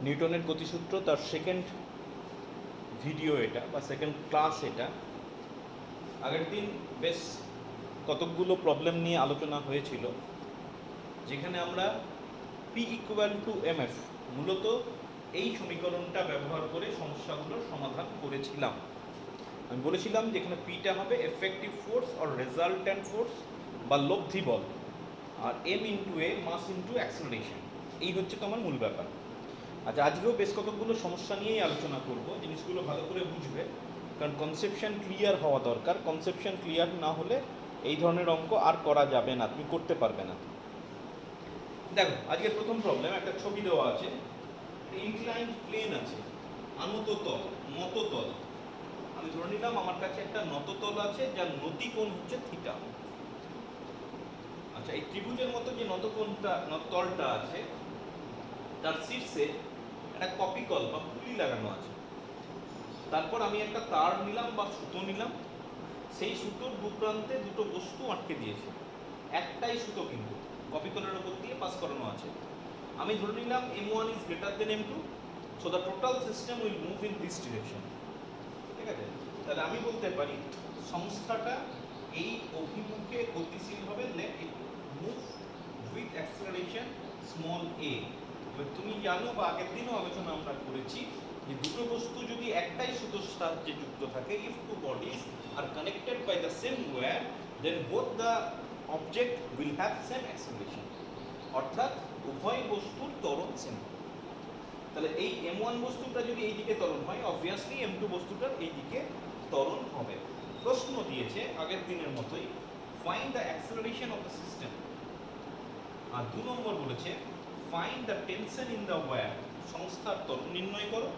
নিউটনের গতিসূত্র তার second video এটা বা সেকেন্ড ক্লাস এটা। আগের দিন বেশ কতকগুলো প্রবলেম নিয়ে আলোচনা হয়েছিল, যেখানে আমরা পি ইকুয়াল টু এমএফ মূলত এই সমীকরণটা ব্যবহার করে সমস্যাগুলোর সমাধান করেছিলাম। আমি বলেছিলাম যে এখানে পিটা হবে effective force or resultant force বা লব্ধি বল, আর এম ইন্টু এ মাস ইন্টু অ্যাক্সেলারেশন। এই হচ্ছে তোমার মূল ব্যাপার। আচ্ছা, আজকেও বেশ কতকগুলো সমস্যা নিয়েই আলোচনা করব। জিনিসগুলো ভালো করে বুঝবে, কারণ কনসেপশন ক্লিয়ার হওয়া দরকার। কনসেপশন ক্লিয়ার না হলে এই ধরনের অঙ্ক আর করা যাবে না, তুমি করতে পারবে না। দেখো, আজকের প্রথম প্রবলেম, একটা ছবি দেওয়া আছে, ইনক্লাইন্ড প্লেন আছে, আনত তল, নত তল। আমি ধরে নিলাম আমার কাছে একটা নত তল আছে যার নতি কোণ হচ্ছে থিটা। আচ্ছা, এই ত্রিভুজের মতো যে তলটা আছে তার শীর্ষে একটা কপিকল বা পুলি লাগানো আছে। তারপর আমি একটা তার নিলাম বা সুতো নিলাম, সেই সুতোর দু প্রান্তে দুটো বস্তু আটকে দিয়েছে। একটাই সুতো কিন্তু কপিকলের উপর দিয়ে পাস করানো আছে। আমি ধরে নিলাম m1 is greater than m2, so the total system will move in this direction। ঠিক আছে, তাহলে আমি বলতে পারি সংস্থাটা এই অভিমুখে গতিশীল হবে, let it move with acceleration small a। এবার তুমি জানো বা আগের দিনও আলোচনা আমরা করেছি যে দুটো বস্তু যদি একটাই সুতোর সাহায্যে যুক্ত থাকে, if two bodies are connected by the same wire, then both the object will have same acceleration, অর্থাৎ উভয় বস্তুর ত্বরণ সেম। তাহলে এই m1 বস্তুটা যদি এই দিকে ত্বরণ হয়, অবভিয়াসলি m2 বস্তুটার এই দিকে ত্বরণ হবে। প্রশ্ন দিয়েছে আগের দিনের মতোই, find the acceleration of the system. আর 2 নম্বর বলেছে find the tension in the wire, সংস্থার ত্বরণ নির্ণয় করো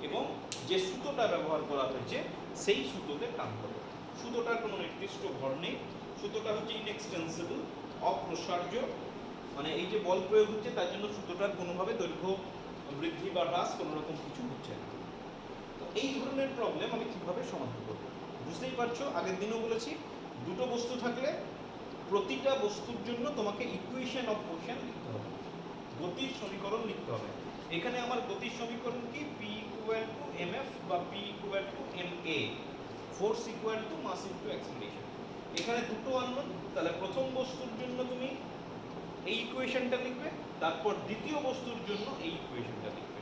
এবং যে সুতোটা ব্যবহার করা হয়েছে সেই সুতোতে টান করো। সুতোটার কোনো নির্দিষ্ট ভর নেই, সুতোটা হচ্ছে ইনএক্সটেন্সিবল, অপ্রসার্য, মানে এই যে বল প্রয়োগ হচ্ছে তার জন্য সুতোটার কোনোভাবে দৈর্ঘ্য বৃদ্ধি বা হ্রাস কোনো রকম কিছু হচ্ছে না। তো এই ধরনের প্রবলেম আমি কীভাবে সমাধান করব? বুঝতেই পারছো, আগের দিনও বলেছি দুটো বস্তু থাকলে প্রতিটা বস্তুর জন্য তোমাকে ইকুয়েশন অফ মোশন লিখতে হবে, গতির সমীকরণ লিখতে হবে। এখানে আমার গতির সমীকরণ কি? P equal to M F বা P equal to M A, force equal to mass into acceleration. এখানে দুটো আননোন, তাহলে প্রথম বস্তুর জন্য তুমি এই ইকুয়েশনটা লিখবে, তারপর দ্বিতীয় বস্তুর জন্য এই ইকুয়েশনটা লিখবে,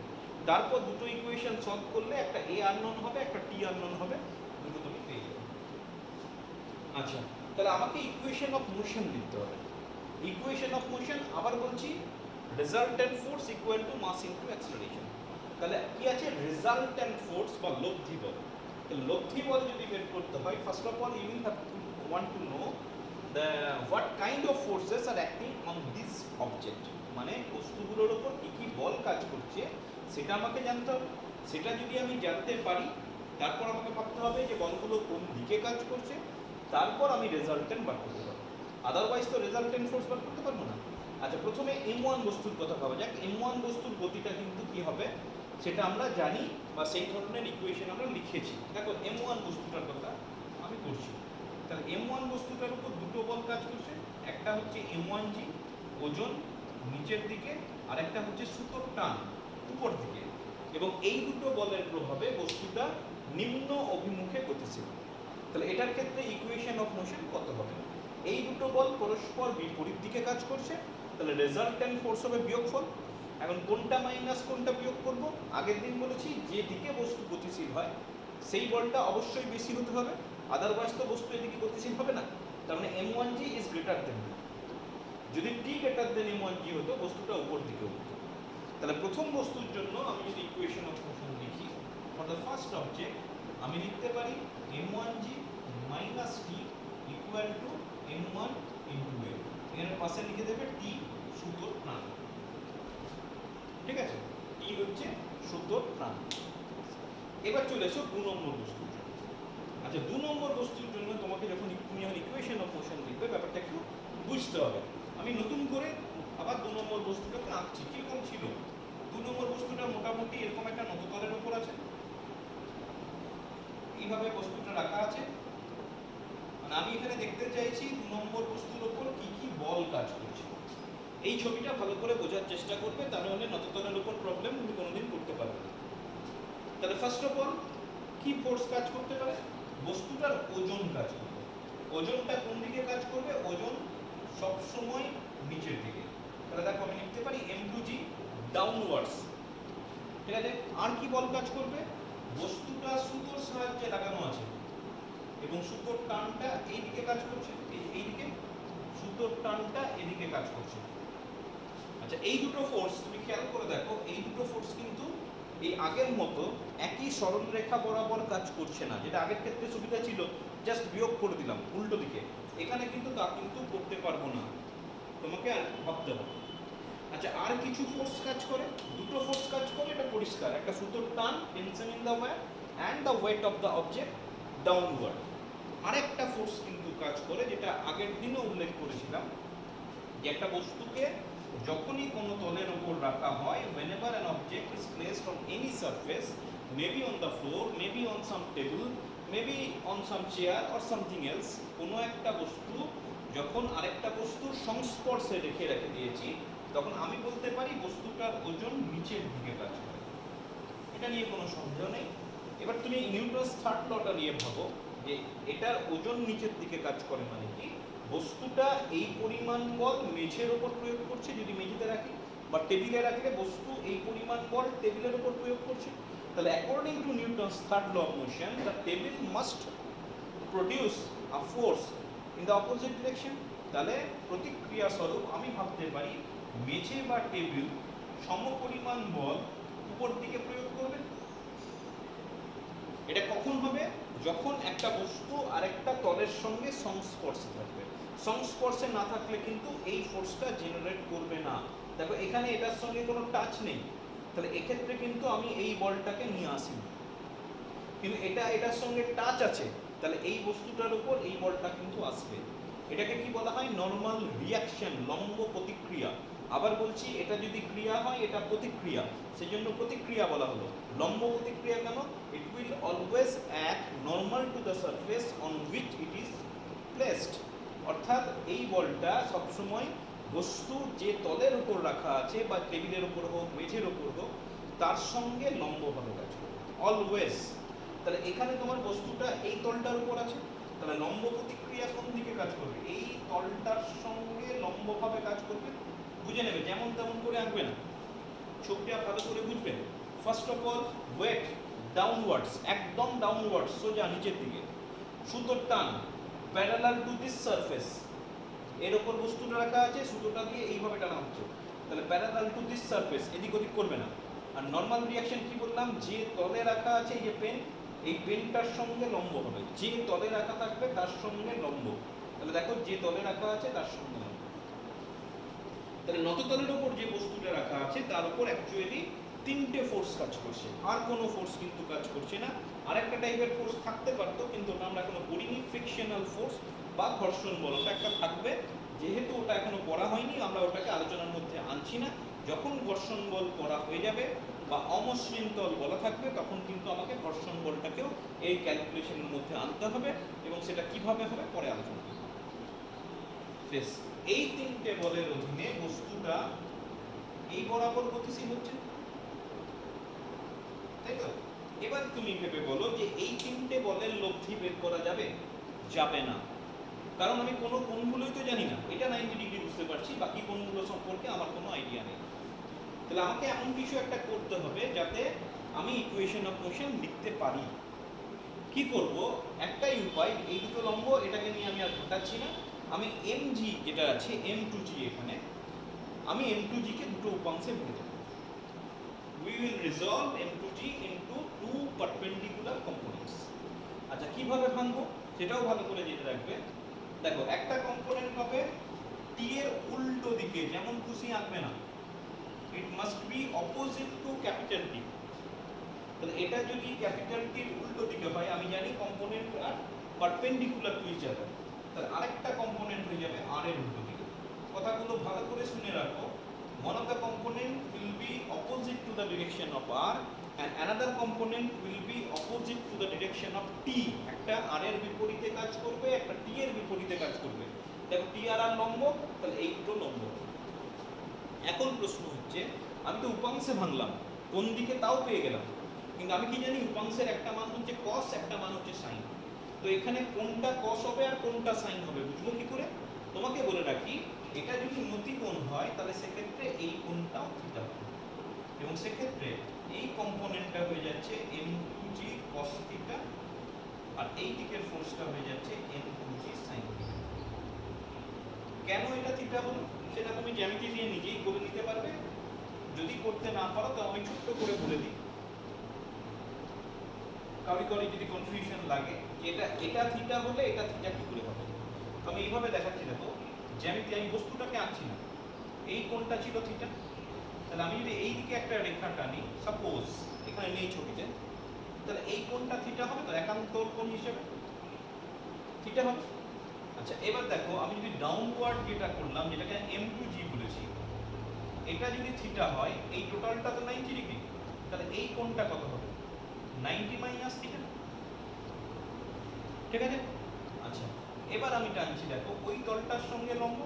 তারপর দুটো ইকুয়েশন সলভ করলে একটা এ আননোন হবে, একটা টি আননোন হবে, দুটো তুমি পেয়ে যাবে। আচ্ছা, তাহলে আমাকে ইকুয়েশন অফ মোশন লিখতে হবে। ইকুয়েশন অফ মোশন আবার বলছি, resultant force equal to mass into acceleration. তাহলে কি আছে? রেজাল্ট্যান্ট ফোর্স বা লব্ধি বল। লব্ধি বল যদি বের করতে হয়, first of all you will have to want to know what kind of forces are acting on this object, মানে বস্তুগুলোর উপর কি কি বল কাজ করছে সেটা আমাকে জানতে হবে। সেটা যদি আমি জানতে পারি, তারপর আমাকে ভাবতে হবে যে বলগুলো কোন দিকে কাজ করছে, তারপর আমি রেজাল্টেন্ট বার করতে পারবো। আদারওয়াইজ তো রেজাল্টেন্ট ফোর্স বার করতে পারবো না। আচ্ছা, প্রথমে m1 বস্তুর কথা ভাবা যাক। m1 বস্তুর গতিটা কিন্তু কি হবে সেটা আমরা জানি, বা সেই ধরনের ইকুয়েশন আমরা লিখেছি। দেখো, m1 বস্তুটার কথা আমি করছি। তাহলে m1 বস্তুটার উপর দুটো বল কাজ করছে, একটা হচ্ছে m1g ওজন নিচের দিকে, আর একটা হচ্ছে সুতোর টান উপর দিকে, এবং এই দুটো বলের প্রভাবে বস্তুটা নিম্ন অভিমুখে গতিশীল। তাহলে এটার ক্ষেত্রে ইকুয়েশন অফ মোশন কত হবে? এই দুটো বল পরস্পর বিপরীত দিকে কাজ করছে, তাহলে রেজাল্ট্যান্ট ফোর্স হবে বিয়োগফল। এখন কোনটা মাইনাস কোনটা বিয়োগ করব? আগের দিন বলেছি যে দিকে বস্তু গতিশীল হয় সেই বলটা অবশ্যই বেশি হতে হবে, আদারওয়াইজ তো বস্তু এদিকে গতিশীল হবে না। তার মানে m1g ইজ গ্রেটার দেন, যদি t গ্রেটার দেন m1g হতো বস্তুটা উপর দিকে উঠতো। তাহলে প্রথম বস্তুর জন্য আমি যদি ইকুয়েশন অফ মোশন লিখি ফর দ্য ফার্স্ট অবজেক্ট, আমি লিখতে পারি m1g minus t equal to m1 into a। এর পাশে লিখে দেবে t সুতোর টান। ঠিক আছে, t হচ্ছে সুতোর টান। এবার চলে এসো 2 নম্বর বস্তুর জন্য। আচ্ছা, 2 নম্বর বস্তুর জন্য তোমাকে তুমি যখন ইকুয়েশন অফ মোশন লিখবে, ব্যাপারটা একটু বুঝতে হবে। আমি নতুন করে আবার 2 নম্বর বস্তুটাকে আঁকছি। কীরকম ছিল? 2 নম্বর বস্তুটা মোটামুটি এরকম একটা নততলের উপর আছে, এইভাবে বস্তুটা রাখা আছে। মানে আমি এখানে দেখতে চাইছি 2 নম্বর বস্তুর উপর কি কি বল কাজ করছে। এই ছবিটা ভালো করে বোঝার চেষ্টা করবে, তাহলে নততলের উপর প্রবলেম তুমি কোনোদিন করতে পারবে না। তাহলে ফার্স্ট অফ অল কি ফোর্স কাজ করতে পারে? বস্তুটার ওজন কাজ করবে। ওজনটা কোন দিকে কাজ করবে? ওজন সব সময় নিচের দিকে। তাহলে দেখো আমি লিখতে পারি m2g ডাউনওয়ার্ডস। ঠিক আছে, আর কি বল কাজ করবে? বস্তুটা সুতোর সাহায্যে লাগানো আছে এবং সুতোর টানটা এই দিকে কাজ করছে, এই দিকে সুতোর টানটা এদিকে কাজ করছে। আচ্ছা, এই দুটো ফোর্স তুমি খেয়াল করে দেখো, এই দুটো ফোর্স কিন্তু এই আগের মতো একই সরলরেখা বরাবর কাজ করছে না, যেটা আগের ক্ষেত্রে সুবিধা ছিল জাস্ট বিয়োগ করে দিলাম উল্টো দিকে। এখানে কিন্তু তা কিন্তু করতে পারবো না, তোমাকে ভাবতে হবে। আচ্ছা, আর কিছু ফোর্স কাজ করে, দুটো ফোর্স কাজ করে, এটা পরিষ্কার। একটা সুতোর টান, tension in the wire, and the weight of the object downward. আরেকটা ফোর্স কিন্তু কাজ করে, যেটা আগের দিনও উল্লেখ করেছিলাম, যে একটা বস্তুকে যখনই কোনো তলের উপর রাখা হয়, whenever an object is placed on any surface, maybe on the floor, maybe on some table, maybe on some chair or something else, কোনো একটা বস্তু যখন আরেকটা বস্তুর সংস্পর্শে রেখে দিয়েছি, তখন আমি বলতে পারি বস্তুটার ওজন নিচের দিকে কাজ করে। এটা নিয়ে কোনো সন্দেহ নেই। এবার তুমি নিউটনস থার্ড লটা নিয়ে ভাবো, যে এটার ওজন নিচের দিকে কাজ করে মানে কি? বস্তুটা এই পরিমাণ বল মেঝের ওপর প্রয়োগ করছে, যদি মেঝেতে রাখি, বা টেবিলে রাখলে বস্তু এই পরিমাণ বল টেবিলের ওপর প্রয়োগ করছে। তাহলে according to Newton's third law of motion, the table must produce a force in the opposite direction. তাহলে প্রতিক্রিয়া স্বরূপ আমি ভাবতে পারি মেঝে বা টেবিল সমপরিমাণ বল উপর দিকে প্রয়োগ করবে। এটা কখন হবে? যখন একটা বস্তু আরেকটা তলের সঙ্গে সংস্পর্শে থাকবে। সংস্পর্শে না থাকলে কিন্তু এই ফোর্সটা জেনারেট করবে না। দেখো এখানে এটার সঙ্গে কোনো টাচ নেই, তাহলে এক্ষেত্রে কিন্তু আমি এই বলটাকে নিয়ে আসি, কিন্তু এটা এটার সঙ্গে টাচ আছে, তাহলে এই বস্তুটার উপর এই বলটা কিন্তু আসবে। এটাকে কি বলা হয়? নর্মাল রিয়াকশন, লম্ব প্রতিক্রিয়া। আবার বলছি, এটা যদি ক্রিয়া হয় এটা প্রতিক্রিয়া, সেই জন্য প্রতিক্রিয়া বলা হলো। লম্ব প্রতিক্রিয়া কেন? It will always act normal to the surface on which it is placed. অর্থাৎ এই বলটা সবসময় বস্তু যে তলের উপর রাখা আছে, বা টেবিলের উপর হোক, মেঝের উপর হোক, তার সঙ্গে লম্বভাবে কাজ করবে অলওয়েজ। তাহলে এখানে তোমার বস্তুটা এই তলটার উপর আছে, তাহলে লম্ব প্রতিক্রিয়া কোন দিকে কাজ করবে? এই তলটার সঙ্গে লম্বভাবে কাজ করবে। বুঝে নেবে, যেমন তেমন করে আঁকবে না, ছবিটা ভালো করে বুঝবেন। First of all weight downwards, একদম ডাউনওয়ার্ডস, সোজা নিচের দিকে। সুতোর টান প্যারালাল টু দিস সারফেস, এর উপর বস্তুটা রাখা আছে, সুতোটা দিয়ে এইভাবে টানা হচ্ছে, তাহলে প্যারালাল টু দিস সারফেস, এদিক ওদিক করবে না। আর নর্মাল রিয়াকশন কি বললাম? যে তলে রাখা আছে এই যে পেন, এই পেনটার সঙ্গে লম্ব হবে, যে তলে রাখা থাকবে তার সঙ্গে লম্ব। তাহলে দেখো, যে তলে রাখা আছে তার সঙ্গে লম্ব। তাহলে নততলের উপর যে বস্তুটা রাখা আছে তার উপর অ্যাকচুয়ালি তিনটে ফোর্স কাজ করছে, আর কোনো ফোর্স কিন্তু কাজ করছে না। আরেকটা টাইপের ফোর্স থাকতে পারতো, কিন্তু ওটা আমরা এখনো পড়িনি, ফ্রিকশনাল ফোর্স বা ঘর্ষণ বল, ওটা একটা থাকবে। যেহেতু ওটা এখনো পড়া হয়নি, আমরা ওটাকে আলোচনার মধ্যে আনছি না। যখন ঘর্ষণ বল পড়া হয়ে যাবে বা অমসৃণ তল বলা থাকবে, তখন কিন্তু আমাকে ঘর্ষণ বলটাকেও এই ক্যালকুলেশনের মধ্যে আনতে হবে, এবং সেটা কিভাবে হবে পরে আলোচনা করব। বেশ, এই তিনটে বলের অধীনে বস্তুটা এই বরাবর গতিশীল হচ্ছে, তাই তো? এবার তুমি ভেবে বলো যে এই তিনটে বলের লব্ধি বের করা যাবে? যাবে না, কারণ আমি কোনো কোণগুলোই তো জানি না। এটা 90 ডিগ্রি বুঝতে পারছি, বাকি কোণগুলো সম্পর্কে আমার কোনো আইডিয়া নেই। তাহলে আমাকে এমন কিছু একটা করতে হবে যাতে আমি ইকুয়েশন অফ মোশন লিখতে পারি। কি করব? একটাই উপায়, এই দুটো লম্ব, এটাকে নিয়ে আমি আর ঘটাচ্ছি না। আমি mg যেটা আছে, m2g, এখানে আমি m2g কে দুটো উপাংশে ভেঙে দেব। We will resolve m2g into two perpendicular components. আচ্ছা, কিভাবে ভাঙবো সেটাও ভালো করে জেনে রাখবে। দেখো, একটা কম্পোনেন্ট হবে t এর উল্টো দিকে, যেমন খুশি আঁকবে না, it must be opposite to capital T। তাহলে এটা যদি ক্যাপিটাল টির উল্টো দিকে হয়, আমি জানি কম্পোনেন্ট আর পারপেন্ডিকুলার টু ইচ আদার, তাহলে আরেকটা কম্পোনেন্ট হয়ে যাবে r এর উল্টো দিকে। কথাগুলো ভালো করে শুনে রাখো। One of the component will be opposite to the direction of r and another component will be opposite to the direction of t. একটা r এর বিপরীতে কাজ করবে, একটা t এর বিপরীতে কাজ করবে। দেখো t আর r লম্ব, তাহলে এই দুটো লম্ব। এখন প্রশ্ন হচ্ছে, আমি তো উপাংশে ভাঙলাম, কোন দিকে তাও পেয়ে গেলাম, কিন্তু আমি কি জানি উপাংশের একটা মান হচ্ছে কস, একটা মান হচ্ছে সাইন। তো এখানে কোনটা কস হবে আর কোনটা সাইন হবে বুঝবো কি করে? তোমাকে বলে রাখি, এটা যদি নতিকোণ হয় তাহলে সেক্ষেত্রে এই কোণটাও থিটা হবে, এবং সেক্ষেত্রে এই কম্পোনেন্টটা হয়ে যাচ্ছে m2g cos থিটা, আর এই দিকের ফোর্সটা হয়ে যাচ্ছে m2g sin থিটা। কেন এটা থিটা হলো সেটা তুমি জ্যামিতি দিয়ে নিজেই করে নিতে পারবে, যদি করতে না পারো তো আমি ছোট্ট করে বলে দিই, কারি যদি কনফিউশন লাগে এটা এটা থিটা হলে এটা থিটা কি করে হবে। তো আমি এইভাবে দেখাচ্ছি, দেখো জ্যামিতি, আমি বস্তুটাকে আঁকছি না, এই কোণটা ছিল থিটা, তাহলে আমি যদি এই দিকে একটা রেখা টানি, সাপোজ এখানে নেই ছবিতে, তাহলে এই কোণটা থিটা হবে, তো একান্তর কোণ হিসেবে থিটা হবে। আচ্ছা এবার দেখো, আমি যদি ডাউনওয়ার্ড যেটা করলাম, যেটাকে m2g বলেছি, এটা যদি থিটা হয়, এই টোটালটা তো 90 ডিগ্রি, তাহলে এই কোণটা কত হবে? 90 মাইনাস থিটা, ঠিক আছে? আচ্ছা এবার আমি টানছি, দেখো ওই তলটার সঙ্গে লম্ব,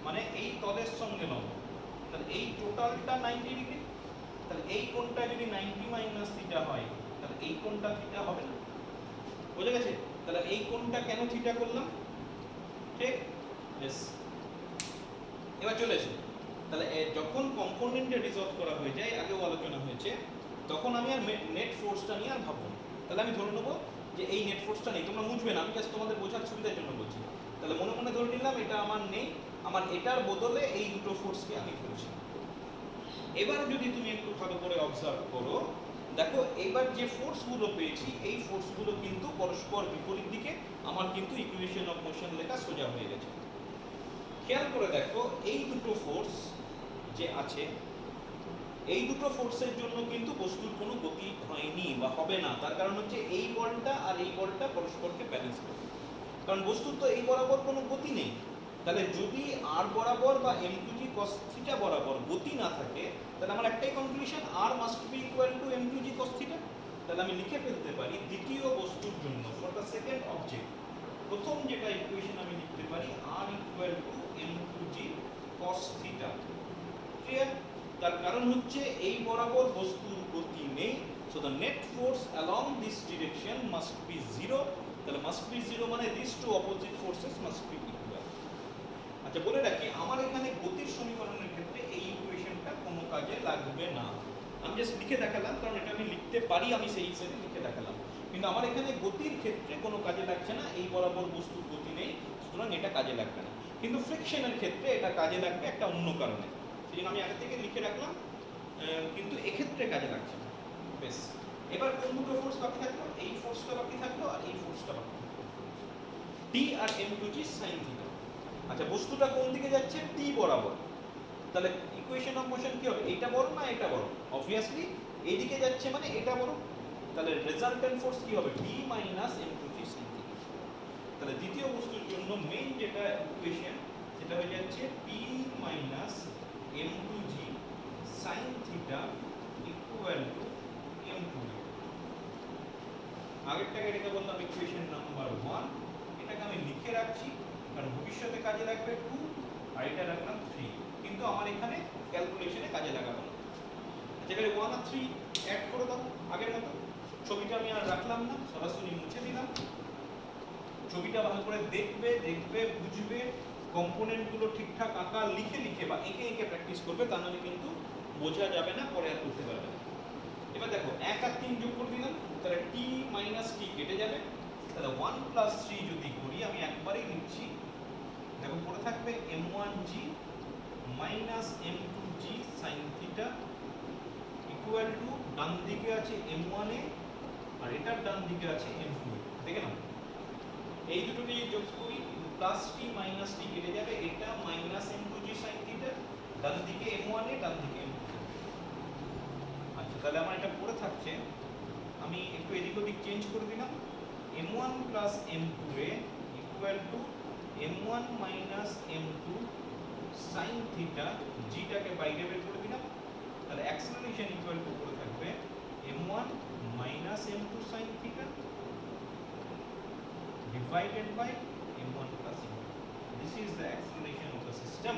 মানে এই তলের সঙ্গে লম্ব, তাহলে এই টোটালটা 90 ডিগ্রি, তাহলে এই কোণটা যদি 90 মাইনাস থিটা হয়, তাহলে এই কোণটা থিটা হবে না, বুঝে গেছে? তাহলে এই কোণটা কেন থিটা করলাম, ঠিক? বেশ, এবার চলে এসো, তাহলে যখন কম্পোনেন্টে রিজলভ করা হয়ে যায়, আগেও আলোচনা হয়েছে, তখন আমি আর নেট ফোর্সটা নিয়ে আর ভাববো না। তাহলে আমি ধরে নেবো যে এই নেট ফোর্সটা নেই, তোমরা বুঝবে না, আমি জাস্ট তোমাদের বোঝার সুবিধার জন্য বলছি। তাহলে মনে মনে ধরে নিলাম এটা আমার নেই, আমার এটার বদলে এই দুটো ফোর্সকে আমি ধরেছি। এবার যদি তুমি একটু ভালো করে অবজার্ভ করো, দেখো এবার যে ফোর্সগুলো পেয়েছি, এই ফোর্সগুলো কিন্তু পরস্পর বিপরীত দিকে, আমার কিন্তু ইকুয়েশন অফ মোশন লেখা সোজা হয়ে গেছে। খেয়াল করে দেখো, এই দুটো ফোর্স যে আছে, এই দুটো ফোর্সের জন্য কিন্তু বস্তুর কোনো গতি হয়নি বা হবে না। তার কারণ হচ্ছে এই বলটা আর এই বলটা পরস্পরকে ব্যালেন্স করে, কারণ বস্তুর তো এই বরাবর কোনো গতি নেই। তাহলে যদি আর বরাবর বা m2g cos থিটা বরাবর গতি না থাকে, তাহলে আমার একটাই conclusion, r must be equal to m2g cos theta. তাহলে আমি লিখে ফেলতে পারি, দ্বিতীয় বস্তুর জন্য ফর দ্য সেকেন্ড অবজেক্ট, প্রথম যেটা ইকুয়েশন আমি লিখতে পারি, r equal to m2g cos theta. Clear? তার কারণ হচ্ছে এই বরাবর বস্তুর গতি নেই, so the net force along this direction must be zero. তাহলে মাস্ট বি জিরো মানে this two opposite forces must be equal. আচ্ছা বলে রাখি, আমার এখানে গতির সমীকরণের ক্ষেত্রে এই ইকুয়েশনটা কোনো কাজে লাগবে না, আমি জাস্ট লিখে দেখালাম, কারণ এটা আমি লিখতে পারি, আমি সেই হিসেবে লিখে দেখালাম। কিন্তু আমার এখানে গতির ক্ষেত্রে কোনো কাজে লাগছে না, এই বরাবর বস্তুর গতি নেই, সুতরাং এটা কাজে লাগবে না। কিন্তু ফ্রিকশনের ক্ষেত্রে এটা কাজে লাগবে একটা অন্য কারণে, সেই জন্য আমি আগে থেকে লিখে রাখলাম, কিন্তু এক্ষেত্রে কাজে লাগছে না। বেশ, এবার কোন দুটো ফোর্স বাকি থাকলো? এই ফোর্সটা বাকি থাকলো আর এই ফোর্সটা বাকি থাকলো, টি আর m2g sin থিটা। আচ্ছা বস্তুটা কোন দিকে যাচ্ছে? টি বরাবর, তাহলে ইকুয়েশন অফ মোশন কি হবে? এটা বড় না এটা বড়? অবভিয়াসলি এইদিকে যাচ্ছে মানে এটা বড়, তাহলে রেজাল্টেন্ট ফোর্স কি হবে? টি মাইনাস m2g sin থিটা। তাহলে দ্বিতীয় বস্তুর জন্য মেইন যেটা ইকুয়েশন, সেটা হয়ে যাচ্ছে T minus m2g sin theta equal to m2g। আগেরটাকে এটাকে বললাম ইকুয়েশন নাম্বার 1, এটাকে আমি লিখে রাখছি কারণ ভবিষ্যতে কাজে লাগবে 2, আর এটা রাখলাম 3, কিন্তু আমার এখানে ক্যালকুলেশনে কাজে লাগাবো না। যেখানে 1 আর 3 অ্যাড করে দাও আগের মতো। ছবিটা আমি আর রাখলাম না, সরাসরি মুছে দিলাম। ছবিটা ভালো করে দেখবে, বুঝবে, কম্পোনেন্টগুলো ঠিকঠাক আঁকা লিখে লিখে বা এঁকে এঁকে প্র্যাকটিস করবে, তা নাহলে কিন্তু বোঝা যাবে না, পরে আর করতে পারবে না। এবার দেখো 1 আর 3 যোগ করে দিলাম, তাহলে t মাইনাস t কেটে যাবে, তাহলে 1 প্লাস 3 যদি করি, আমি একবারেই লিখছি, দেখো পড়ে থাকবে m1g minus m2g sin theta equal to, ডান দিকে আছে m1a আর এটার ডান দিকে আছে m2a। দেখে নাও, এই দুটোকে যোগ করি, প্লাস t মাইনাস t কেটে যাবে, এটা মাইনাস m2g sin থিটা, ডান দিকে m1a ডান দিকে m2a। আচ্ছা তাহলে আমার এটা পড়ে থাকছে, আমি একটু এদিক ওদিক চেঞ্জ করে দিলাম, m1 plus m2a equal to m1 minus m2 sin theta, জিটাকে বাইরে বের করে দিলাম, তাহলে অ্যাক্সেলারেশন ইকুয়াল টু পড়ে থাকবে m1 minus m2 sin theta divided by m1 plus m2. This is the acceleration of the system.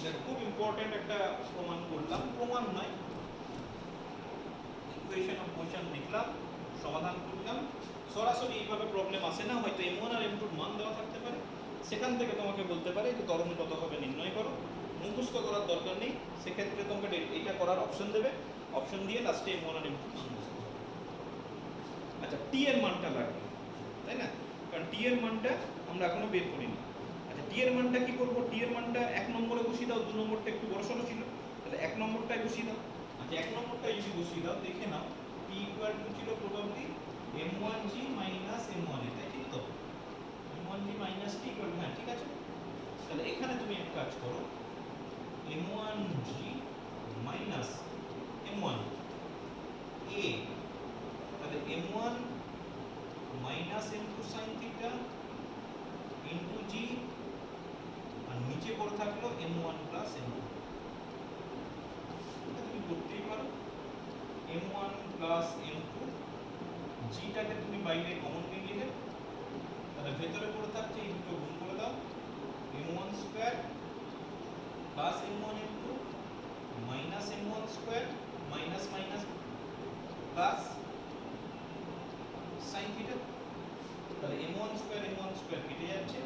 দেখো খুব ইম্পর্টেন্ট একটা প্রমাণ করলাম, প্রমাণ নয়, ইকুয়েশন অফ মোশন লিখলাম, সমাধান করলাম। সরাসরি এইভাবে প্রবলেম আসে না, হয়তো m1 আর m2 এর মান দেওয়া থাকতে পারে, সেখান থেকে তোমাকে বলতে পারে যে ত্বরণ কত হবে নির্ণয় করো। মুখস্থ করার দরকার নেই, সেক্ষেত্রে তোমাকে এইটা করার অপশন দেবে, অপশন দিয়ে লাস্টে m1 আর m2 মান বসাতে হবে। আচ্ছা, t এর মানটা লাগবে, তাই না? কারণ t এর মানটা আমরা এখনো বের করিনি। আচ্ছা, t এর মানটা কি করব? t এর মানটা 1 নম্বরে বসিয়ে দাও, 2 নম্বরটা একটু বড়সড় ছিল, তাহলে 1 নম্বরটাই বসিয়ে দাও। আচ্ছা, 1 নম্বরটাই যদি বসিয়ে দাও, দেখে নাও t ইকুয়াল টু ছিল প্রবাবলি m1g মাইনাস m1a, তাই ঠিক তো? m1g মাইনাস t ইকুয়াল, হ্যাঁ ঠিক আছে। তাহলে এখানে তুমি এক কাজ করো, m1g মাইনাস m1a, তাহলে m1 minus m2 sin theta into g, আর নিচে পড়ে থাকলো m1 প্লাস m2। এটা তুমি করতেই পারো, m1 প্লাস m2, gটাকে তুমি বাইরে কমন নিয়ে নিলে, তাহলে ভেতরে পড়ে থাকছে, এই দুটো গুণ করে দাও, m1 square plus m1 m2 minus m1 square minus minus plus sin theta. তাহলে m1 স্কয়ার কেটে যাচ্ছে,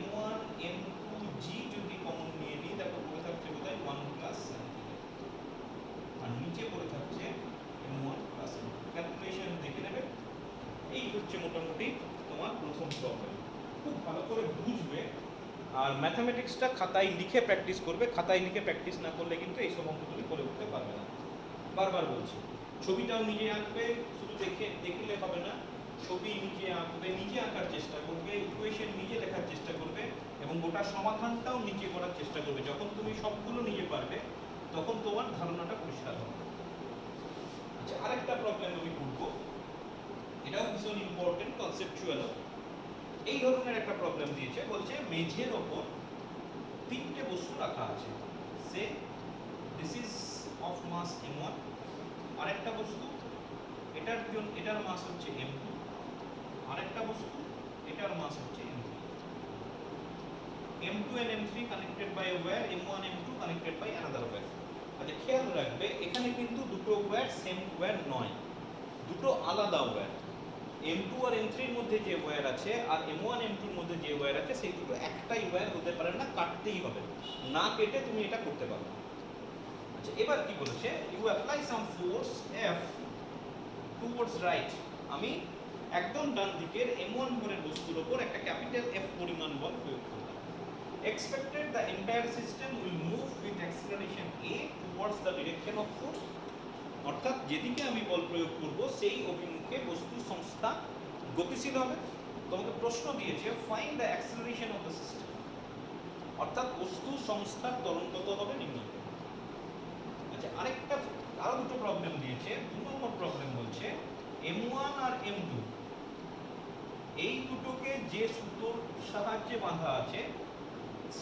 m1 m2 g যদি কমন নিয়ে নিই, দেখো পড়ে থাকছে বোধহয় 1 প্লাস sin থিটা, আর নিচে পড়ে থাকছে m1 প্লাস m2। ক্যালকুলেশন দেখে নেবে। এই হচ্ছে মোটামুটি তোমার প্রথম প্রবলেম। খুব ভালো করে বুঝবে, আর ম্যাথামেটিক্সটা খাতায় লিখে প্র্যাকটিস করবে। খাতায় লিখে প্র্যাকটিস না করলে কিন্তু এই সব অঙ্কগুলি করে উঠতে পারবে না। বারবার বলছি, ছবিটাও নিজে আঁকবে, শুধু দেখলে হবে না, ছবি নিজে আঁকবে, নিজে আঁকার চেষ্টা করবে, ইকুয়েশন নিজে লেখার চেষ্টা করবে, এবং গোটা সমাধানটাও নিজে করার চেষ্টা করবে। যখন তুমি সবগুলো নিজে পারবে, তখন তোমার ধারণাটা পরিষ্কার হবে। আচ্ছা, আরেকটা প্রবলেম আমি করবো, এটাও ভীষণ ইম্পর্টেন্ট, কনসেপচুয়াল। এই ধরনের একটা প্রবলেম দিয়েছে, বলছে মেঝের ওপর 3টে বস্তু রাখা আছে, say this is of mass m1, আরেকটা বস্তু এটার মাস হচ্ছে m2, আরেকটা বস্তু এটার মাস হচ্ছে m3। m2 and m3 connected by a wire, m1 m2 connected by another wire। আচ্ছা, খেয়াল রাখবে এখানে কিন্তু দুটো ওয়্যার সেম ওয়্যার নয়, দুটো আলাদা ওয়্যার। m2 আর m3 এর মধ্যে যে ওয়্যার আছে আর m1 m2 এর মধ্যে যে ওয়্যার আছে, সেই দুটো একটাই ওয়্যার হতে পারে না, কাটতেই হবে, না কেটে তুমি এটা করতে পারবে না। আচ্ছা, এবার কি বলেছে, you apply some force F towards right. আমি একদম ডান দিকের m1 ভরের বস্তুর উপর একটা ক্যাপিটাল F পরিমাণ বল প্রয়োগ করলাম। Expected the entire system will move with acceleration a towards the direction of force. অর্থাৎ যেদিকে আমি বল প্রয়োগ করব সেই অভিমুখে বস্তুর সংস্থা গতিশীল হবে। তোমাকে প্রশ্ন দিয়েছে find the acceleration of the system, অর্থাৎ বস্তুর সংস্থার ত্বরণ কত হবে নির্ণয় করো। আচ্ছা, আরো দুটো প্রবলেম দিয়েছে। 2 নম্বর প্রবলেম বলছে m1 আর m2 এই দুটোকে যে সুতোর সাহায্যে বাঁধা আছে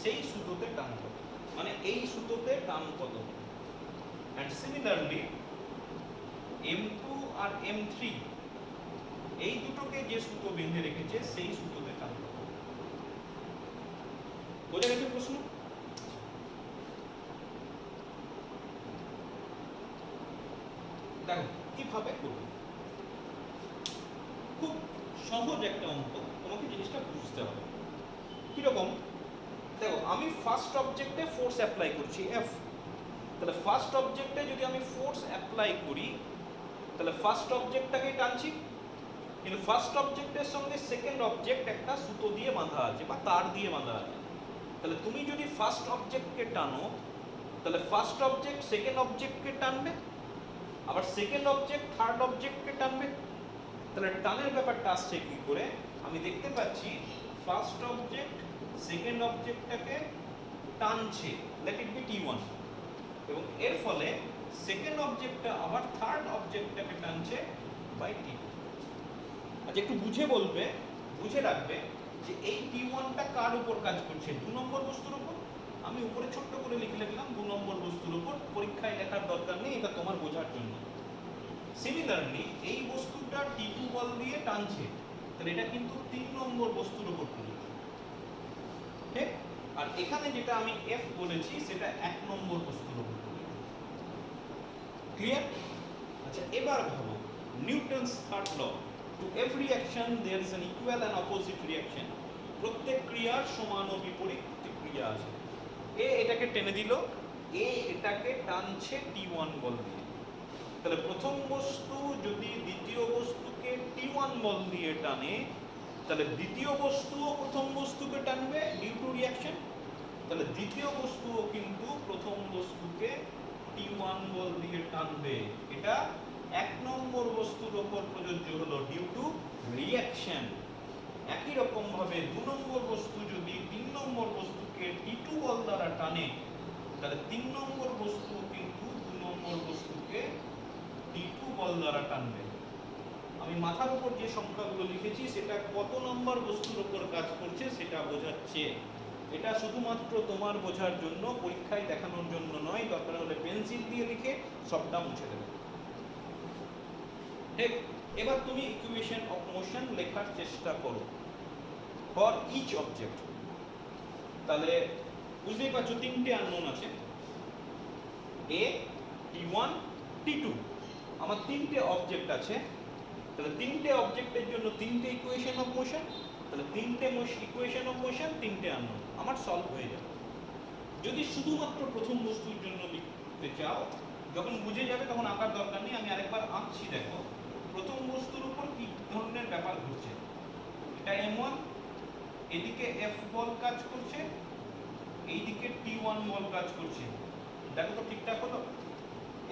সেই সুতোতে টান কত, মানে এই সুতোতে টান কত। And similarly m2 R m3 এই দুটোকে যে সুতো বেঁধে রেখেছে সেই সুতোতে টান কত। বোঝা গেছে প্রশ্ন? দেখো কিভাবে করবে, খুব সহজ একটা অঙ্ক, তোমাকে জিনিসটা বুঝতে হবে। কিরকম? দেখো, আমি ফার্স্ট অবজেক্টে ফোর্স অ্যাপ্লাই করছি F, তাহলে ফার্স্ট অবজেক্টে যদি আমি ফোর্স অ্যাপ্লাই করি, তাহলে ফার্স্ট অবজেক্টটাকেই টানছি, কিন্তু ফার্স্ট অবজেক্টের সঙ্গে সেকেন্ড অবজেক্ট একটা সুতো দিয়ে বাঁধা আছে বা তার দিয়ে বাঁধা আছে। তাহলে তুমি যদি ফার্স্ট অবজেক্টকে টানো, তাহলে ফার্স্ট অবজেক্ট সেকেন্ড অবজেক্টকে টানবে, আবার সেকেন্ড অবজেক্ট থার্ড অবজেক্টকে টানবে। তাহলে টানের ব্যাপারটা আসছে কি করে? আমি দেখতে পাচ্ছি ফার্স্ট অবজেক্ট সেকেন্ড অবজেক্টটাকে টানছে, লেট ইট বি t1, এবং এর ফলে সেকেন্ড অবজেক্টটা আবার থার্ড অবজেক্টটাকে টানছে বাই t2। আচ্ছা, একটু বুঝে বলবে, বুঝে রাখবে যে এই t1টা কার উপর কাজ করছে? 2 নম্বর বস্তুর উপর। আমি উপরে ছোট্ট করে লিখে লিখলাম 2 নম্বর বস্তুর উপর, পরীক্ষায় লেখার দরকার নেই, এটা তোমার বোঝার জন্য। সিমিলারলি এই বস্তুটা t2 বল দিয়ে টানছে, তাহলে এটা কিন্তু 3 নম্বর বস্তুর উপর প্রযোজ্য, ঠিক? আর এখানে যেটা আমি এফ বলেছি সেটা 1 নম্বর বস্তুর উপর। ক্লিয়ার? আচ্ছা, এবার ভাবো Newton's third law, to every action there is an equal and opposite reaction. প্রত্যেক ক্রিয়ার সমান ও বিপরীত প্রতিক্রিয়া আছে। এ এটাকে টেনে দিল, এ এটাকে টানছে টি1 বল দিয়ে। তাহলে প্রথম বস্তু যদি দ্বিতীয় বস্তুকে টি1 বল দিয়ে টানে, তাহলে দ্বিতীয় বস্তুও প্রথম বস্তুকে টানবে ডিউ টু রিঅ্যাকশন। তাহলে দ্বিতীয় বস্তুও কিন্তু প্রথম বস্তুকে টি1 বল দিয়ে টানবে। এটা 1 নম্বর বস্তুর উপর প্রযোজ্য হলো ডিউ টু রিঅ্যাকশন। একই রকম ভাবে 2 নম্বর বস্তু যদি 3 নম্বর বস্তুকে টি2 বল দ্বারা টানে, তাহলে 3 নম্বর বস্তু কিন্তু 2 নম্বর বস্তুকে টি2 বল দ্বারা টানবে। আমি মাথার উপর যে সংখ্যাগুলো লিখেছি সেটা কত নম্বর বস্তুর উপর কাজ করছে সেটা বোঝাচ্ছে। এটা শুধুমাত্র তোমার বোঝার জন্য, পরীক্ষায় দেখানোর জন্য নয়। দরকার হলে পেন্সিল দিয়ে লিখে সবটা মুছে দেবে। ঠিক, এবার তুমি ইকুয়েশন অফ মোশন লেখার চেষ্টা করো ফর ইচ অবজেক্ট। তাহলে বুঝতেই পারছো তিনটে আননোন আছে, এ, টি1, টি2। আমার তিনটে অবজেক্ট আছে, তাহলে তিনটে অবজেক্টের জন্য তিনটে ইকুয়েশন অফ মোশন। তাহলে তিনটে ইকুয়েশন অফ মোশন, তিনটে আননোন, আমার সলভ হয়ে যাবে। যদি শুধুমাত্র প্রথম বস্তুর জন্য লিখতে চাও, যখন বুঝে যাবে তখন আঁকার দরকার নেই, আমি আরেকবার আঁকছি। দেখো প্রথম বস্তুর উপর কি ধরনের ব্যাপার ঘটছে। এটা m1, এদিকে f বল কাজ করছে, এইদিকে t1 বল কাজ করছে। দেখো তো ঠিকঠাক হলো?